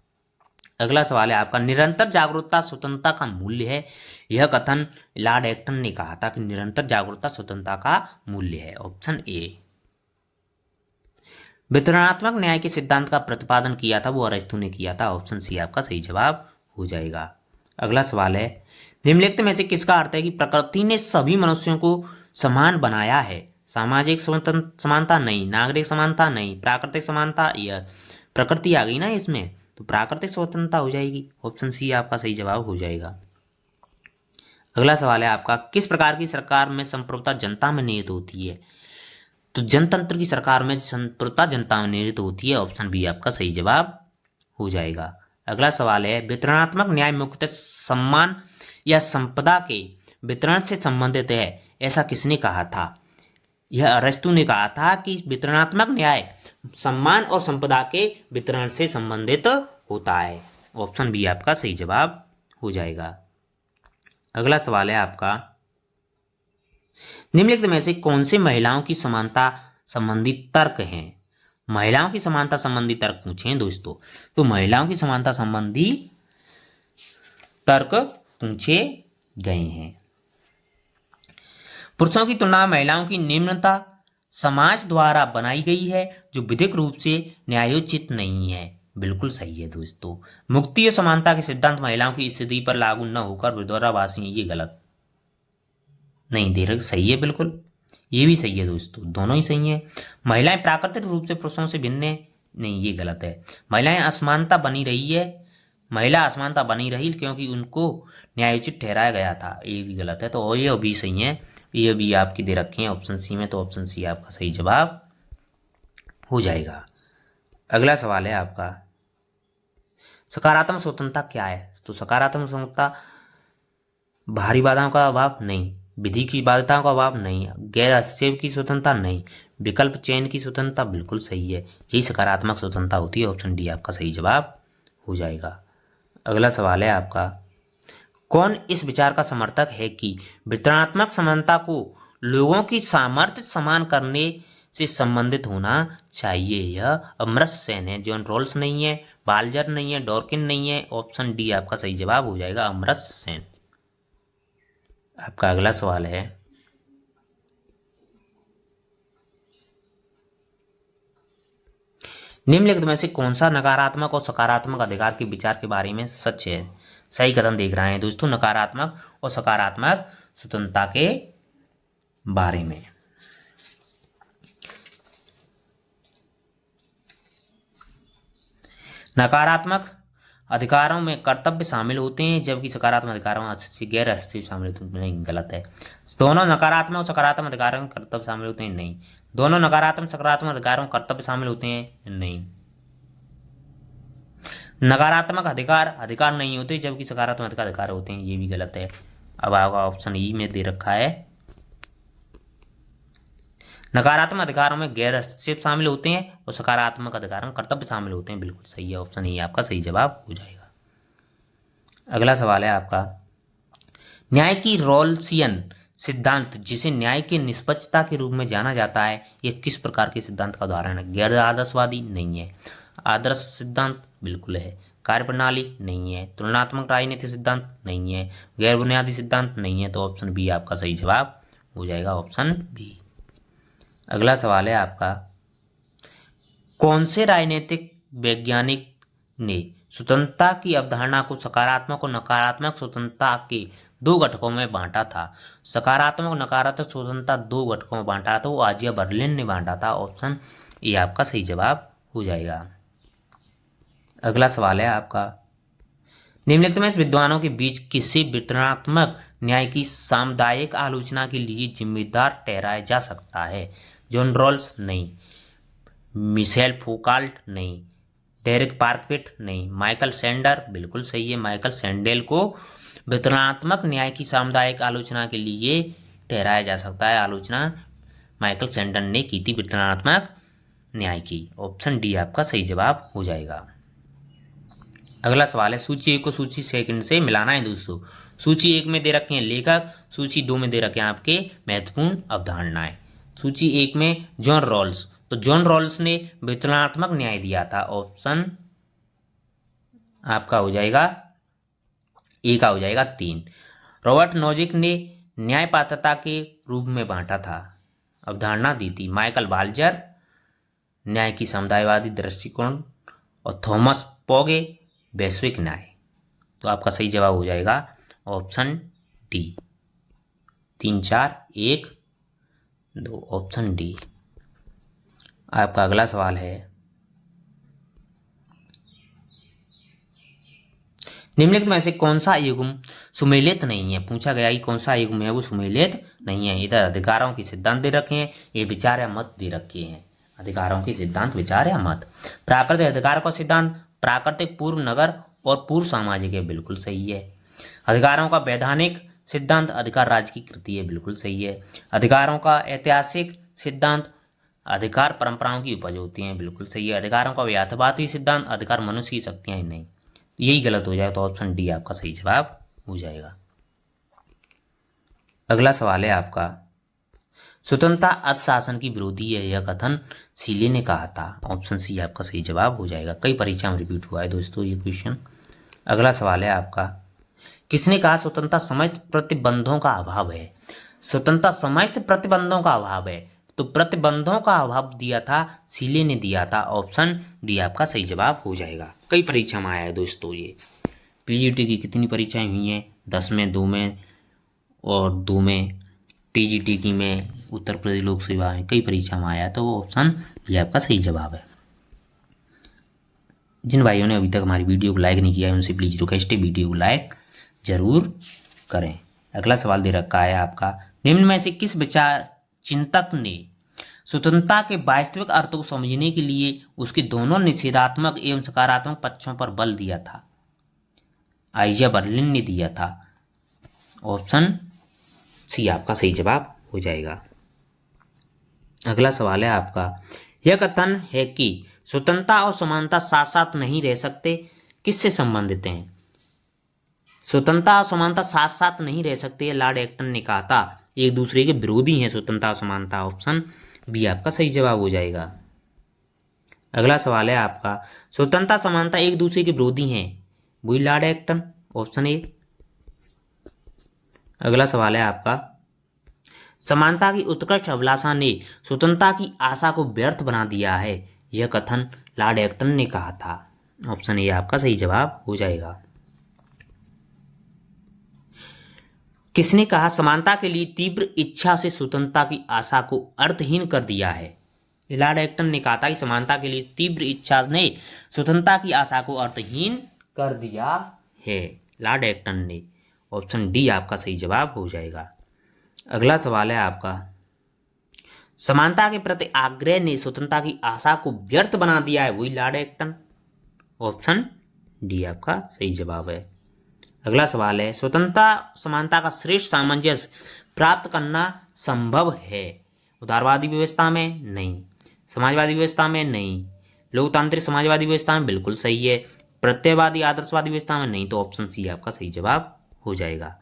अगला सवाल है आपका, निरंतर जागरूकता स्वतंत्रता का मूल्य है। यह कथन लॉर्ड एक्टन ने कहा था कि निरंतर जागरूकता स्वतंत्रता का मूल्य है। Option A. वितरणात्मक न्याय के सिद्धांत का प्रतिपादन किया था वो अरस्तु ने किया था। ऑप्शन सी आपका सही जवाब हो जाएगा। अगला सवाल है, निम्नलिखित में से किसका अर्थ है कि प्रकृति ने सभी मनुष्यों को समान बनाया है? सामाजिक समानता नहीं, नागरिक समानता नहीं, प्राकृतिक समानता, यह प्रकृति आ गई ना इसमें, तो प्राकृतिक स्वतंत्रता हो जाएगी। ऑप्शन सी आपका सही जवाब हो जाएगा। अगला सवाल है आपका, किस प्रकार की सरकार में संप्रभुता जनता में निहित होती है? तो जनतंत्र की सरकार में संप्रभुता जनता में निहित होती है। ऑप्शन बी आपका सही जवाब हो जाएगा। अगला सवाल है, वितरणात्मक न्याय मुख्यतः सम्मान या संपदा के वितरण से संबंधित है, ऐसा किसने कहा था? यह अरस्तु ने कहा था कि वितरणात्मक न्याय सम्मान और संपदा के वितरण से संबंधित होता है। ऑप्शन बी आपका सही जवाब हो जाएगा। अगला सवाल है आपका, निम्नलिखित में से कौन से महिलाओं की समानता संबंधी तर्क हैं? महिलाओं की समानता संबंधी तर्क पूछे हैं दोस्तों, तो महिलाओं की समानता संबंधी तर्क पूछे गए हैं। पुरुषों की तुलना में महिलाओं की निम्नता समाज द्वारा बनाई गई है जो विधिक रूप से न्यायोचित नहीं है। बिल्कुल सही है दोस्तों। मुक्ति और समानता के सिद्धांत महिलाओं की स्थिति पर लागू न होकर विरोधाभासी है, ये गलत नहीं दे रहे, सही है बिल्कुल, ये भी सही है दोस्तों, दोनों ही सही है। महिलाएं प्राकृतिक रूप से पुरुषों से भिन्न है, नहीं ये गलत है। महिला असमानता बनी रही क्योंकि उनको न्यायोचित ठहराया गया था, ये भी गलत है। तो ये भी सही है, ये भी आपकी दे रखे हैं ऑप्शन सी में, तो ऑप्शन सी आपका सही जवाब हो जाएगा। अगला सवाल है आपका, सकारात्मक स्वतंत्रता क्या है? तो सकारात्मक स्वतंत्रता बाहरी बाधाओं का अभाव नहीं, विधि की बाध्यताओं का अभाव नहीं, गैर हस्तक्षेप की स्वतंत्रता नहीं, विकल्प चयन की स्वतंत्रता बिल्कुल सही है, यही सकारात्मक स्वतंत्रता होती है। ऑप्शन डी आपका सही जवाब हो जाएगा। अगला सवाल है आपका, कौन इस विचार का समर्थक है कि वितरणात्मक समानता को लोगों की सामर्थ्य समान करने से संबंधित होना चाहिए? यह अमर्त्य सेन है, जॉन रॉल्स नहीं है, बाल्जर नहीं है, डॉर्किन नहीं है। ऑप्शन डी आपका सही जवाब हो जाएगा, अमर्त्य सेन। आपका अगला सवाल है, निम्नलिखित में से कौन सा नकारात्मक और सकारात्मक अधिकार के विचार के बारे में सच है? सही कथन देख रहे हैं दोस्तों, नकारात्मक और सकारात्मक स्वतंत्रता के बारे में। नकारात्मक अधिकारों में कर्तव्य शामिल होते हैं जबकि सकारात्मक अधिकारों में गैर हस्तक्षेप शामिल होते हैं, नहीं गलत है। दोनों नकारात्मक और सकारात्मक अधिकारों में कर्तव्य शामिल होते हैं, नहीं। दोनों नकारात्मक सकारात्मक अधिकारों में कर्तव्य शामिल होते हैं, नहीं। नकारात्मक अधिकार नहीं होते जबकि सकारात्मक अधिकार होते हैं, ये भी गलत है। अब आपका ऑप्शन ई में दे रखा है, नकारात्मक अधिकारों में गैर हस्तक्षेप शामिल होते हैं और सकारात्मक अधिकारों में कर्तव्य शामिल होते हैं, बिल्कुल सही है। ऑप्शन ई आपका सही जवाब हो जाएगा। अगला सवाल है आपका, न्याय की रॉल्सियन सिद्धांत जिसे न्याय की निष्पक्षता के रूप में जाना जाता है, यह किस प्रकार के सिद्धांत का उदाहरण है? गैर आदर्शवादी नहीं है, आदर्श सिद्धांत बिल्कुल है, कार्यप्रणाली नहीं है, तुलनात्मक राजनीति सिद्धांत नहीं है, गैर बुनियादी सिद्धांत नहीं है। तो ऑप्शन बी आपका सही जवाब हो जाएगा, ऑप्शन बी। अगला सवाल है आपका, कौन से राजनीतिक वैज्ञानिक ने स्वतंत्रता की अवधारणा को सकारात्मक और नकारात्मक स्वतंत्रता के दो घटकों में बांटा था? सकारात्मक और नकारात्मक स्वतंत्रता दो घटकों में बांटा था, वो आजिया बर्लिन ने बांटा था। ऑप्शन ए आपका सही जवाब हो जाएगा। अगला सवाल है आपका, निम्नलिखित में विद्वानों के बीच किसे वितरणात्मक न्याय की सामुदायिक आलोचना के लिए जिम्मेदार ठहराया जा सकता है? जॉन रॉल्स नहीं, मिशेल फौकाल्ट नहीं, डेरिक पार्कविट नहीं, माइकल सैंडर बिल्कुल सही है, माइकल सैंडेल को वितरणात्मक न्याय की सामुदायिक आलोचना के लिए ठहराया जा सकता है। आलोचना माइकल सैंडर ने की थी वितरणात्मक न्याय की। ऑप्शन डी आपका सही जवाब हो जाएगा। अगला सवाल है, सूची 1 को सूची सेकंड से मिलाना है दोस्तों। सूची 1 में दे रखे हैं लेखक, सूची 2 में दे रखे हैं आपके महत्वपूर्ण अवधारणाएं। सूची 1 में जॉन रॉल्स, तो जॉन रॉल्स ने वितरणात्मक न्याय दिया था। ऑप्शन आपका हो जाएगा ए का हो जाएगा 3। रॉबर्ट नोजिक ने न्यायपात्रता के रूप में बांटा था, अवधारणा दी थी। माइकल बाल्जर न्याय की समुदायवादी दृष्टिकोण और थॉमस पोगे वैश्विक न्याय। तो आपका सही जवाब हो जाएगा ऑप्शन डी। 3 4 1 2 option D. आपका अगला सवाल है, निम्नलिखित में से कौन सा युग्म सुमेलित नहीं है? पूछा गया कि कौन सा युग्म है वो सुमेलित नहीं है। इधर अधिकारों के सिद्धांत दे रखे हैं, ये विचार या मत दे रखे हैं। अधिकारों के सिद्धांत, विचार या मत। प्राकृतिक अधिकार का सिद्धांत प्राकृतिक, पूर्व नगर और पूर्व सामाजिक है, बिल्कुल सही है। अधिकारों का वैधानिक सिद्धांत अधिकार राज्य की कृति है, बिल्कुल सही है। अधिकारों का ऐतिहासिक सिद्धांत अधिकार परंपराओं की उपज होती हैं, बिल्कुल सही है। अधिकारों का यथार्थवादी सिद्धांत अधिकार मनुष्य की शक्तियां ही नहीं, यही गलत हो जाए तो ऑप्शन डी आपका सही जवाब हो जाएगा। अगला सवाल है आपका, स्वतंत्रता अर्थशासन की विरोधी है, यह कथन सीले ने कहा था। ऑप्शन सी आपका सही जवाब हो जाएगा। कई परीक्षा में रिपीट हुआ है दोस्तों ये क्वेश्चन। अगला सवाल है आपका, किसने कहा स्वतंत्रता समस्त प्रतिबंधों का अभाव है? स्वतंत्रता समस्त प्रतिबंधों का अभाव है, तो प्रतिबंधों का अभाव दिया था सीले ने दिया था। ऑप्शन डी आपका सही जवाब हो जाएगा। कई परीक्षा में आया है दोस्तों ये। पीजीटी की कितनी परीक्षाएं हुई हैं? 10 में, 2 में और 2 में। टीजीटी की में, उत्तर प्रदेश लोक सेवा में, कई परीक्षा में आया, तो ऑप्शन डी आपका सही जवाब है। जिन भाइयों ने अभी तक हमारी वीडियो को लाइक नहीं किया है उनसे प्लीज रिक्वेस्ट है, वीडियो को लाइक जरूर करें। अगला सवाल दे रखा है आपका, निम्न में से किस विचार चिंतक ने स्वतंत्रता के वास्तविक अर्थ को समझने के लिए उसके दोनों निषेधात्मक एवं सकारात्मक पक्षों पर बल दिया था? आइजा बर्लिन ने दिया था। ऑप्शन सी आपका सही जवाब हो जाएगा। अगला सवाल है आपका, यह कथन है कि स्वतंत्रता और समानता साथ साथ नहीं रह सकते, किससे संबंधित हैं? स्वतंत्रता और समानता साथ साथ नहीं रह सकते, लॉर्ड एक्टन ने कहा था। एक दूसरे के विरोधी हैं स्वतंत्रता और समानता। ऑप्शन बी आपका सही जवाब हो जाएगा। अगला सवाल है आपका, स्वतंत्रता समानता एक दूसरे के विरोधी हैं, वही लॉर्ड एक्टन। Option A. अगला सवाल है आपका, समानता की उत्कृष्ट अभिलाषा ने स्वतंत्रता की आशा को व्यर्थ बना दिया है, यह कथन लॉर्ड एक्टन ने कहा था। ऑप्शन ए आपका सही जवाब हो जाएगा। किसने कहा समानता के लिए तीव्र इच्छा से स्वतंत्रता की आशा को अर्थहीन कर दिया है? लॉर्ड एक्टन ने कहा था कि समानता के लिए तीव्र इच्छा ने स्वतंत्रता की आशा को अर्थहीन कर दिया है, लॉर्ड एक्टन ने। ऑप्शन डी आपका सही जवाब हो जाएगा। अगला सवाल है आपका, समानता के प्रति आग्रह ने स्वतंत्रता की आशा को व्यर्थ बना दिया है, वही लॉर्ड एक्टन। ऑप्शन डी आपका सही जवाब है। अगला सवाल है, स्वतंत्रता समानता का श्रेष्ठ सामंजस्य प्राप्त करना संभव है? उदारवादी व्यवस्था में नहीं, समाजवादी व्यवस्था में नहीं, लोकतांत्रिक समाजवादी व्यवस्था में बिल्कुल सही है, प्रत्ययवादी आदर्शवादी व्यवस्था में नहीं, तो ऑप्शन सी आपका सही जवाब हो जाएगा।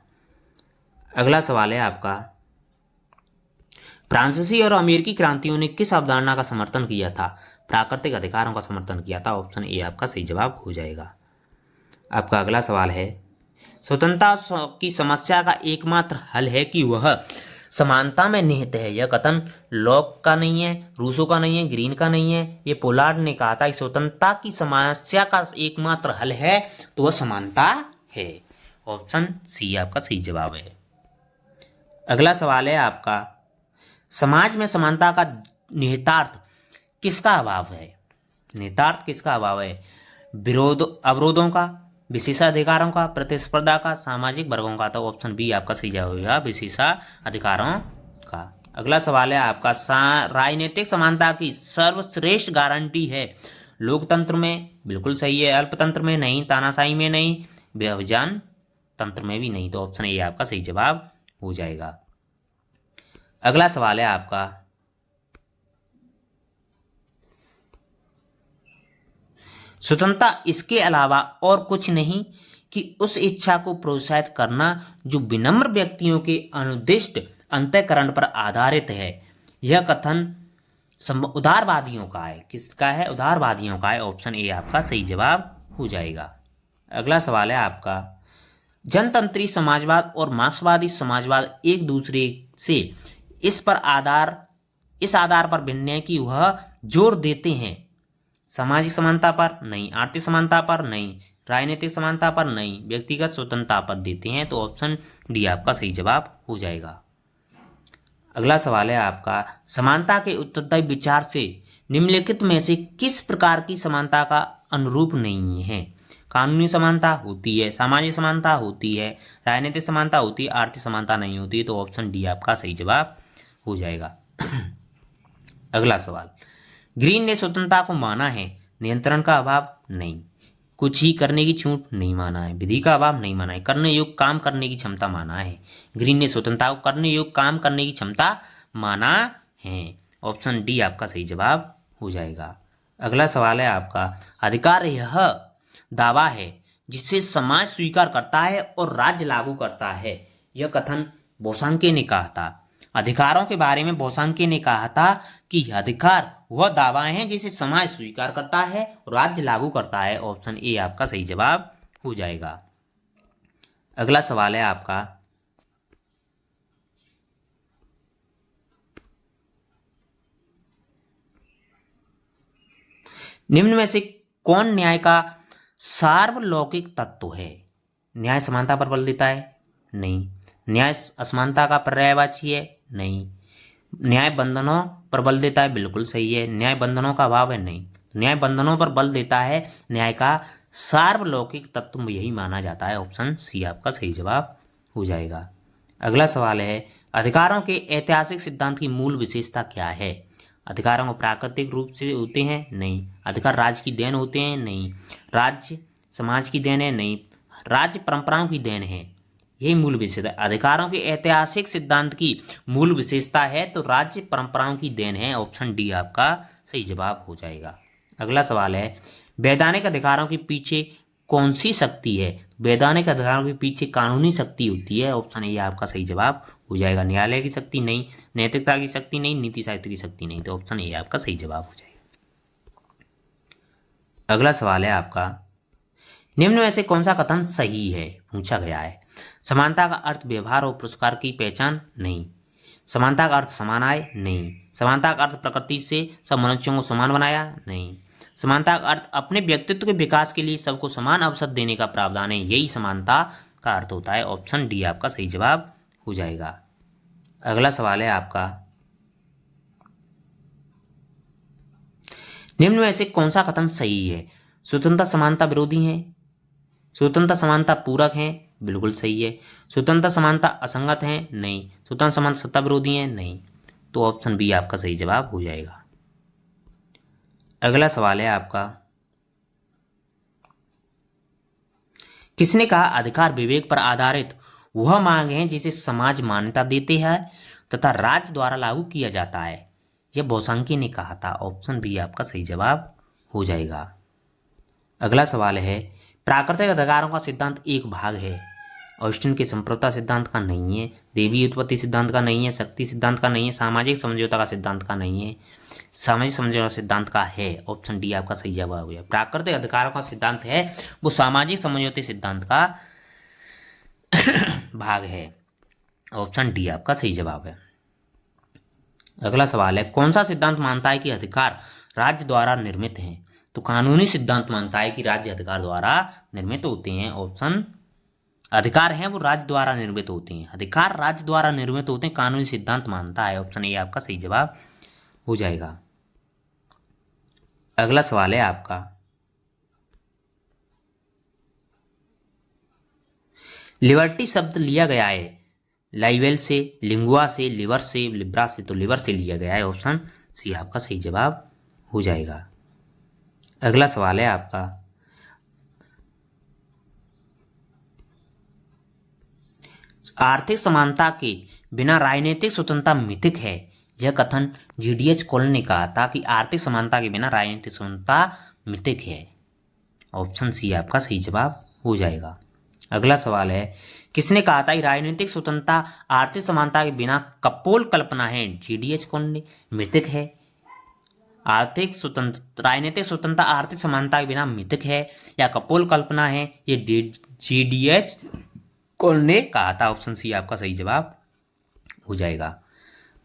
अगला सवाल है आपका, फ्रांसीसी और अमेरिकी क्रांतियों ने किस अवधारणा का समर्थन किया था? प्राकृतिक अधिकारों का समर्थन किया था। ऑप्शन ए आपका सही जवाब हो जाएगा। आपका अगला सवाल है, स्वतंत्रता की समस्या का एकमात्र हल है कि वह समानता में निहित है, यह कथन लॉक का नहीं है, रूसो का नहीं है, ग्रीन का नहीं है, ये पोलार्ड ने कहा था कि स्वतंत्रता की समस्या का एकमात्र हल है तो वह समानता है। ऑप्शन सी आपका सही जवाब है। अगला सवाल है आपका, समाज में समानता का निहितार्थ किसका अभाव है? निहितार्थ किसका अभाव है? अवरोधों का, विशेषाधिकारों का, प्रतिस्पर्धा का, सामाजिक वर्गों का, तो ऑप्शन बी आपका सही जवाब होगा, विशेषाधिकारों का। अगला सवाल है आपका, राजनीतिक समानता की सर्वश्रेष्ठ गारंटी है लोकतंत्र में? बिल्कुल सही है। अल्पतंत्र में नहीं, तानाशाही में नहीं, व्यवधान तंत्र में भी नहीं, तो ऑप्शन ए आपका सही जवाब हो जाएगा। अगला सवाल है आपका, स्वतंत्रता इसके अलावा और कुछ नहीं कि उस इच्छा को प्रोत्साहित करना जो विनम्र व्यक्तियों के अनुदिष्ट अंतःकरण पर आधारित है, यह कथन उदारवादियों का है। किसका है? उदारवादियों का है। ऑप्शन ए आपका सही जवाब हो जाएगा। अगला सवाल है आपका, जनतंत्री समाजवाद और मार्क्सवादी समाजवाद एक दूसरे से इस आधार पर भिन्न है कि वह जोर देते हैं सामाजिक समानता पर नहीं, आर्थिक समानता पर नहीं, राजनीतिक समानता पर नहीं, व्यक्तिगत स्वतंत्रता पर देते हैं, तो ऑप्शन डी आपका सही जवाब हो जाएगा। अगला सवाल है आपका, समानता के उत्तरदायी विचार से निम्नलिखित में से किस प्रकार की समानता का अनुरूप नहीं है? कानूनी समानता होती है, सामाजिक समानता होती है, राजनीतिक समानता होती है, आर्थिक समानता नहीं होती, तो ऑप्शन डी आपका सही जवाब हो जाएगा। अगला सवाल, ग्रीन ने स्वतंत्रता को माना है, नियंत्रण का अभाव नहीं, कुछ ही करने की छूट नहीं माना है, विधि का अभाव नहीं माना है, करने योग्य काम करने की क्षमता माना है। ग्रीन ने स्वतंत्रता को करने योग्य काम करने की क्षमता माना है। ऑप्शन डी आपका सही जवाब हो जाएगा। अगला सवाल है आपका, अधिकार यह दावा है जिसे समाज स्वीकार करता है और राज्य लागू करता है, यह कथन बोसांके ने कहा था। अधिकारों के बारे में बोसांके ने कहा था कि अधिकार वह दावाएं हैं जिसे समाज स्वीकार करता है और राज्य लागू करता है। ऑप्शन ए आपका सही जवाब हो जाएगा। अगला सवाल है आपका, निम्न में से कौन न्याय का सार्वलौकिक तत्व है? न्याय समानता पर बल देता है? नहीं। न्याय असमानता का पर्यायवाची है? नहीं। न्याय बंधनों पर बल देता है? बिल्कुल सही है। न्याय बंधनों का अभाव है? नहीं। न्याय बंधनों पर बल देता है। न्याय का सार्वलौकिक तत्व यही माना जाता है। ऑप्शन सी आपका सही जवाब हो जाएगा। अगला सवाल है, अधिकारों के ऐतिहासिक सिद्धांत की मूल विशेषता क्या है? अधिकारों को प्राकृतिक रूप से होते हैं? नहीं। अधिकार राज्य की देन होते हैं? नहीं। राज्य समाज की देन है? नहीं। राज्य परंपराओं की देन है, यही मूल विशेषता। अधिकारों के ऐतिहासिक सिद्धांत की मूल विशेषता है तो राज्य परंपराओं की देन है। ऑप्शन डी आपका सही जवाब हो जाएगा। अगला सवाल है, वैधानिक अधिकारों के पीछे कौन सी शक्ति है? वैधानिक अधिकारों के पीछे कानूनी शक्ति होती है। ऑप्शन ए आपका सही जवाब हो जाएगा। न्यायालय की शक्ति नहीं, नैतिकता की शक्ति नहीं, नीति साहित्य की शक्ति नहीं, तो ऑप्शन ए आपका सही जवाब हो जाएगा। अगला सवाल है आपका, निम्न में से कौन सा कथन सही है? पूछा गया है। समानता का अर्थ व्यवहार और पुरस्कार की पहचान? नहीं। समानता का अर्थ समान आय? नहीं। समानता का अर्थ प्रकृति से सब मनुष्यों को समान बनाया? नहीं। समानता का अर्थ अपने व्यक्तित्व के विकास के लिए सबको समान अवसर देने का प्रावधान है, यही समानता का अर्थ होता है। ऑप्शन डी आपका सही जवाब हो जाएगा। अगला सवाल है आपका, निम्न में से कौन सा कथन सही है? स्वतंत्रता समानता विरोधी है? स्वतंत्रता समानता पूरक है? बिल्कुल सही है। स्वतंत्रता समानता असंगत है? नहीं। स्वतंत्र समानता सत्ता विरोधी है? नहीं। तो ऑप्शन बी आपका सही जवाब हो जाएगा। अगला सवाल है आपका, किसने कहा अधिकार विवेक पर आधारित वह मांग है जिसे समाज मान्यता देते हैं तथा राज्य द्वारा लागू किया जाता है? यह भौसांकी ने कहा था। ऑप्शन बी आपका सही जवाब हो जाएगा। अगला सवाल है, प्राकृतिक अधिकारों का सिद्धांत एक भाग है। ऑस्टिन के संप्रभुता सिद्धांत का नहीं है, देवी उत्पत्ति सिद्धांत का नहीं है, शक्ति सिद्धांत का नहीं है, सामाजिक समझौता का सिद्धांत का नहीं है, सामाजिक समझौता सिद्धांत का है। ऑप्शन डी आपका सही जवाब हो गया। प्राकृतिक अधिकारों का सिद्धांत है वो सामाजिक समझौते सिद्धांत का भाग है। ऑप्शन डी आपका सही जवाब है। अगला सवाल है, कौन सा सिद्धांत मानता है कि अधिकार राज्य द्वारा निर्मित हैं? तो कानूनी सिद्धांत मानता है कि राज्य अधिकार द्वारा निर्मित होते हैं। ऑप्शन अधिकार हैं वो राज्य द्वारा निर्मित होते हैं, अधिकार राज्य द्वारा निर्मित होते हैं, कानूनी सिद्धांत मानता है। ऑप्शन ए आपका सही जवाब हो जाएगा। अगला सवाल है आपका, लिबर्टी शब्द लिया गया है लाइवेल से, लिंगुआ से, लिवर से, लिब्रा से, तो लिवर से लिया गया है। ऑप्शन सी आपका सही जवाब हो जाएगा। अगला सवाल है आपका, आर्थिक समानता के बिना राजनीतिक स्वतंत्रता मिथिक है, यह कथन जीडीएच कॉल ने कहा था कि आर्थिक समानता के बिना राजनीतिक स्वतंत्रता मिथिक है। ऑप्शन सी आपका सही जवाब हो जाएगा। अगला सवाल है, किसने कहा था कि राजनीतिक स्वतंत्रता आर्थिक समानता के बिना कपोल कल्पना है? जीडीएच कॉल ने। मिथिक है आर्थिक स्वतंत्र राजनीतिक स्वतंत्रता आर्थिक समानता के बिना मिथिक है या कपोल कल्पना है, ये जीडीएच कॉल ने कहा था। ऑप्शन सी आपका सही जवाब हो जाएगा।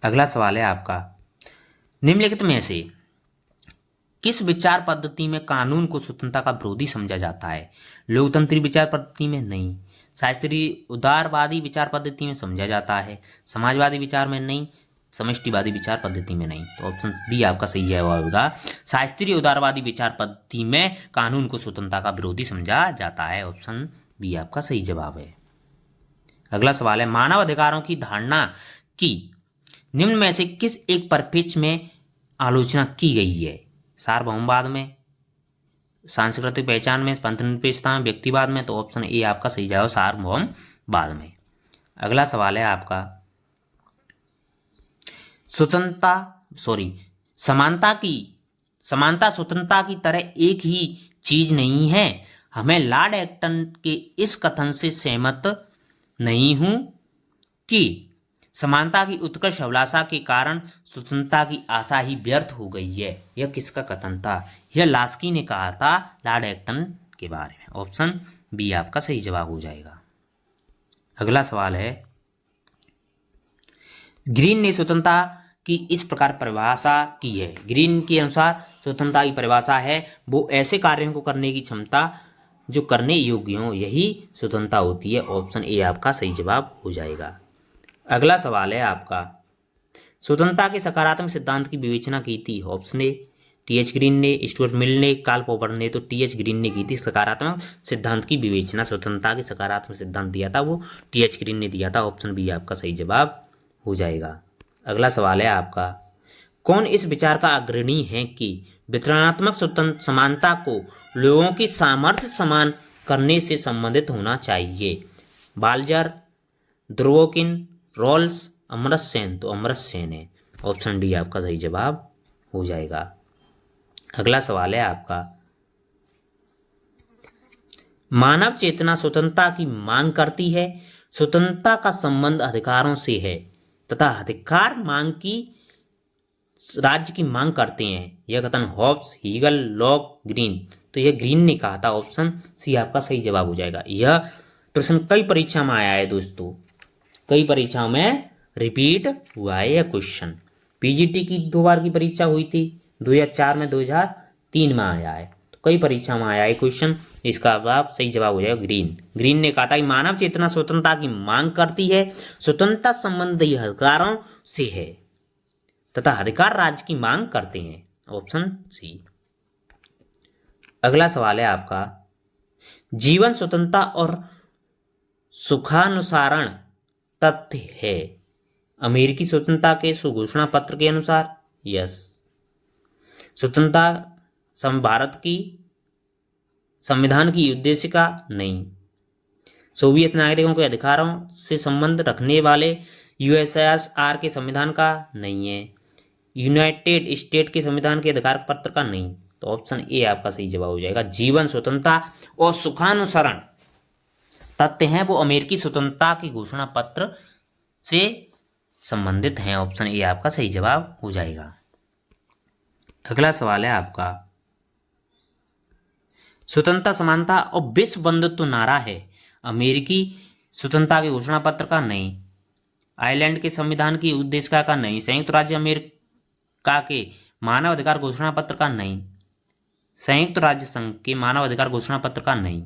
अगला सवाल है आपका, निम्नलिखित में से किस विचार पद्धति में कानून को स्वतंत्रता का विरोधी समझा जाता है? लोकतंत्री विचार पद्धति में नहीं, शास्त्रीय उदारवादी विचार पद्धति में समझा जाता है, समाजवादी विचार में नहीं, समष्टिवादी विचार पद्धति में नहीं। तो ऑप्शन बी आपका सही जवाब होगा। शास्त्रीय उदारवादी विचार पद्धति में कानून को स्वतंत्रता का विरोधी समझा जाता है। ऑप्शन बी आपका सही जवाब है। अगला सवाल है, मानव अधिकारों की धारणा की निम्न में से किस एक परिप्रेक्ष्य में आलोचना की गई है? सार्वभौमवाद में, सांस्कृतिक पहचान में, पंथनिरपेक्षता में, व्यक्तिवाद में? तो ऑप्शन ए आपका सही जवाब सार्वभौमवाद में। अगला सवाल है आपका, समानता स्वतंत्रता की तरह एक ही चीज नहीं है। हमें लॉर्ड एक्टन के इस कथन से सहमत नहीं हूं कि समानता की उत्कर्ष अभिलाषा के कारण स्वतंत्रता की आशा ही व्यर्थ हो गई है। यह किसका कथन था? यह लास्की ने कहा था लॉर्ड एक्टन के बारे में। ऑप्शन बी आपका सही जवाब हो जाएगा। अगला सवाल है, ग्रीन ने स्वतंत्रता की इस प्रकार परिभाषा की है। ग्रीन के अनुसार स्वतंत्रता की परिभाषा है वो ऐसे कार्यों को करने की क्षमता जो करने योग्य हो, यही स्वतंत्रता होती है। ऑप्शन ए आपका सही जवाब हो जाएगा। अगला सवाल है आपका, स्वतंत्रता के सकारात्मक सिद्धांत की विवेचना की थी। Option A TH. ग्रीन ने, स्टुअर्ट मिल ने, कार्ल पॉपर ने। तो टी.एच. ग्रीन ने की थी सकारात्मक सिद्धांत की विवेचना। स्वतंत्रता के सकारात्मक सिद्धांत दिया था वो टी.एच. ग्रीन ने दिया था। ऑप्शन बी आपका सही जवाब हो जाएगा। अगला सवाल है आपका, कौन इस विचार का अग्रणी है कि वितरणात्मक स्वतंत्र समानता को लोगों की सामर्थ्य समान करने से संबंधित होना चाहिए। बाल्जर, द्रोकिन, रॉल्स, अमर्त्य सेन। तो अमर्त्य सेन है। ऑप्शन डी आपका सही जवाब हो जाएगा। अगला सवाल है आपका, मानव चेतना स्वतंत्रता की मांग करती है। स्वतंत्रता का संबंध अधिकारों से है तथा अधिकार मांग की राज्य की मांग करते हैं। यह कथन हॉब्स, हीगल, लॉक, ग्रीन। तो यह ग्रीन ने कहा था। ऑप्शन सी आपका सही जवाब हो जाएगा। यह प्रश्न कई परीक्षा में आया है दोस्तों, कई परीक्षाओं में रिपीट हुआ है यह क्वेश्चन। पीजीटी की 2 बार की परीक्षा हुई थी, 2004 में, 2003 में आया है। तो कई परीक्षा में आया है क्वेश्चन। इसका जवाब सही जवाब हो जाएगा ग्रीन। ग्रीन ने कहा था कि मानव चेतना स्वतंत्रता की मांग करती है, स्वतंत्रता संबंधी अधिकारों से है तथा अधिकार राज्य की मांग करते हैं। Option C. अगला सवाल है आपका, जीवन स्वतंत्रता और सुखानुसारण तथ्य है अमेरिकी स्वतंत्रता के घोषणा पत्र के अनुसार। यस। स्वतंत्रता भारत की संविधान की उद्देश्य का नहीं। सोवियत नागरिकों के अधिकारों से संबंध रखने वाले यूएसएसआर के संविधान का नहीं है। यूनाइटेड स्टेट के संविधान के अधिकार पत्र का नहीं। तो ऑप्शन ए आपका सही जवाब हो जाएगा। जीवन स्वतंत्रता और सुखानुसरण तथ्य हैं वो अमेरिकी स्वतंत्रता की घोषणा पत्र से संबंधित हैं। ऑप्शन ए आपका सही जवाब हो जाएगा। अगला सवाल है आपका, स्वतंत्रता, समानता और विश्व बंधुत्व नारा है अमेरिकी स्वतंत्रता के घोषणा पत्र का नहीं। आयरलैंड के संविधान की उद्देशिका का नहीं। संयुक्त राज्य अमेरिका के मानव अधिकार घोषणा पत्र का नहीं। संयुक्त राज्य संघ के मानव अधिकार घोषणा पत्र का नहीं।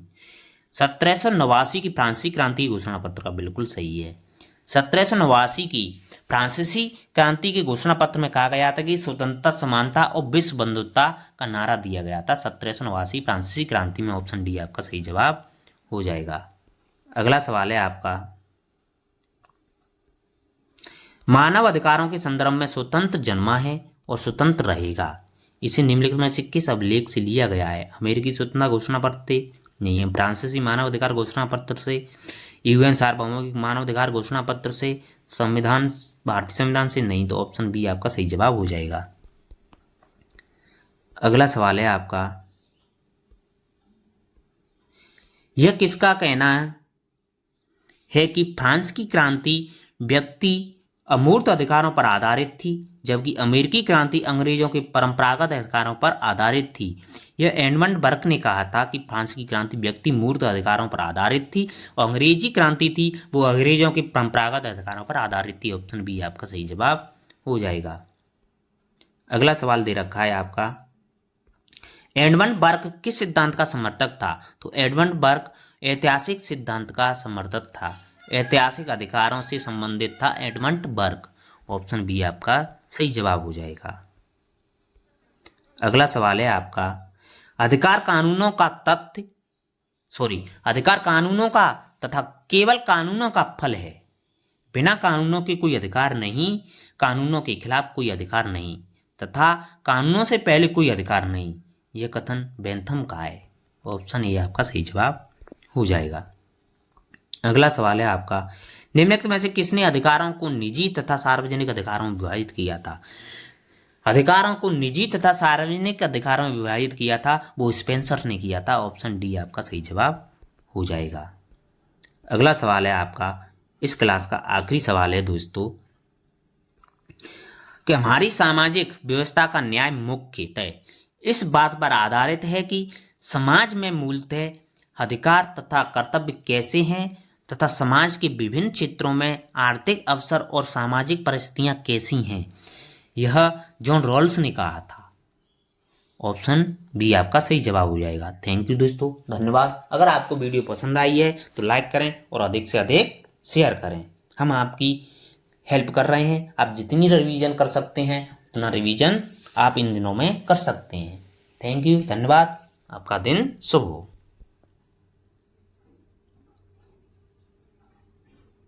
1789 की फ्रांसीसी क्रांति घोषणा पत्र का बिल्कुल सही है। 1789 की फ्रांसीसी क्रांति के घोषणा पत्र में कहा गया था कि स्वतंत्रता, समानता और विश्व बंधुत्वता का नारा दिया गया था 1789 फ्रांसीसी क्रांति में। ऑप्शन डी आपका सही जवाब हो जाएगा। अगला सवाल है आपका, मानव अधिकारों के संदर्भ में स्वतंत्र जन्मा है और स्वतंत्र रहेगा। इसे निम्नलिखित में से किस अभिलेख से लिया गया है? अमेरिकी स्वतंत्रता घोषणा पत्र से नहीं है, फ्रांसीसी मानव अधिकार घोषणा पत्र से, यूएन सार्वभौमिक मानव अधिकार घोषणा पत्र से, संविधान, भारतीय संविधान से नहीं। तो ऑप्शन बी आपका सही जवाब हो जाएगा। अगला सवाल है आपका, यह किसका कहना है कि फ्रांस की क्रांति व्यक्ति अमूर्त अधिकारों पर आधारित थी जबकि अमेरिकी क्रांति अंग्रेजों के परंपरागत अधिकारों पर आधारित थी? यह एडमंड बर्क ने कहा था कि फ्रांस की क्रांति व्यक्ति मूर्त अधिकारों पर आधारित थी और अंग्रेजी क्रांति थी वो अंग्रेजों के परंपरागत अधिकारों पर आधारित थी। ऑप्शन बी आपका सही जवाब हो जाएगा। अगला सवाल दे रखा है आपका, एडमंड बर्क किस सिद्धांत का समर्थक था? तो एडमंड बर्क ऐतिहासिक सिद्धांत का समर्थक था, ऐतिहासिक अधिकारों से संबंधित था एडमंड बर्क। ऑप्शन बी आपका सही जवाब हो जाएगा। अगला सवाल है आपका, अधिकार कानूनों का तथा केवल कानूनों का फल है, बिना कानूनों के कोई अधिकार नहीं, कानूनों के खिलाफ कोई अधिकार नहीं तथा कानूनों से पहले कोई अधिकार नहीं। यह कथन बेंथम का है। ऑप्शन ए आपका सही जवाब हो जाएगा। अगला सवाल है आपका, निम्नलिखित में से किसने अधिकारों को निजी तथा सार्वजनिक अधिकारों में विभाजित किया था? अधिकारों को निजी तथा सार्वजनिक अधिकारों में विभाजित किया था वो स्पेंसर ने किया था। ऑप्शन डी आपका सही जवाब हो जाएगा। अगला सवाल है आपका, इस क्लास का आखिरी सवाल है दोस्तों, कि हमारी सामाजिक व्यवस्था का न्याय मुख्यतः इस बात पर आधारित है कि समाज में मूलतः अधिकार तथा कर्तव्य कैसे हैं तथा समाज के विभिन्न क्षेत्रों में आर्थिक अवसर और सामाजिक परिस्थितियां कैसी हैं, यह जॉन रॉल्स ने कहा था। ऑप्शन बी आपका सही जवाब हो जाएगा। थैंक यू दोस्तों, धन्यवाद। अगर आपको वीडियो पसंद आई है तो लाइक करें और अधिक से अधिक शेयर करें। हम आपकी हेल्प कर रहे हैं। आप जितनी रिवीजन कर सकते हैं उतना रिवीजन आप इन दिनों में कर सकते हैं। थैंक यू, धन्यवाद। आपका दिन शुभ हो।